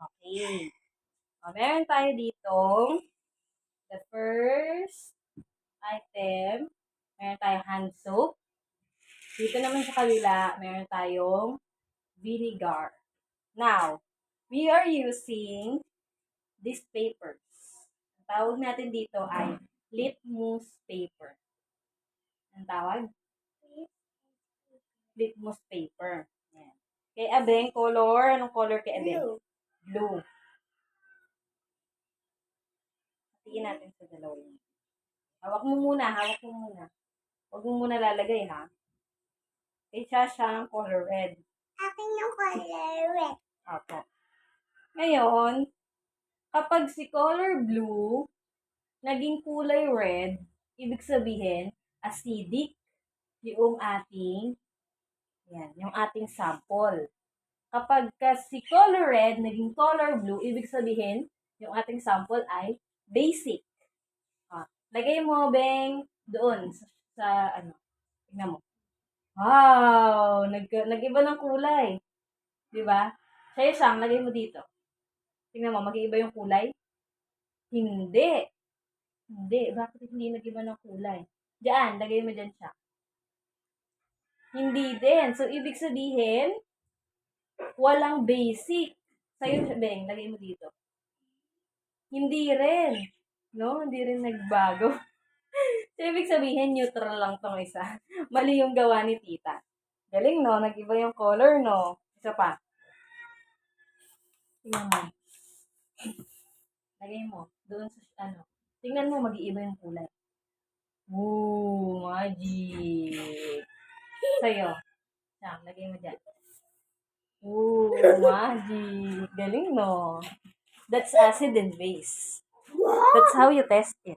Okay. Meron tayo ditong the first item. Meron tayong hand soap. Dito naman sa kabila, meron tayong vinegar. Now, we are using these papers. Ang tawag natin dito ay litmus paper. Ang tawag? Litmus paper. Yan. Kay Abeng, color. Anong color kay Abeng? Blue. Hatiin natin sa dalawa yun. Hawak mo muna. Huwag mo muna lalagay, ha? Kay Shasha, color red. Akin yung color red. Opo. Ngayon, kapag si color blue, naging kulay red, ibig sabihin, acidic yung ating, yung ating sample. Kapag si color red, naging color blue, ibig sabihin, yung ating sample ay basic. Lagay mo, Beng, doon sa tingnan mo. Wow! Nag-iba ng kulay. Diba? Siyang, lagay mo dito. Tingnan mo, mag-iiba yung kulay? Hindi. Bakit hindi nag-iba ng kulay? Diyan, lagay mo dyan siya. Hindi din. So, ibig sabihin, walang basic. Sa'yo, Beng, lagay mo dito. Hindi rin. No? Hindi rin nagbago. So, ibig sabihin, neutral lang tong isa. Mali yung gawa ni tita. Galing, no? Nag-iba yung color, no? Isa pa. Tingnan mo. Lagay mo. Doon sa, tingnan mo, mag-iiba yung kulay. Ooh, magic. Sa'yo. Siyang, lagay mo dyan. Ooh, magic. Galing, no? That's acid and base. That's how you test it.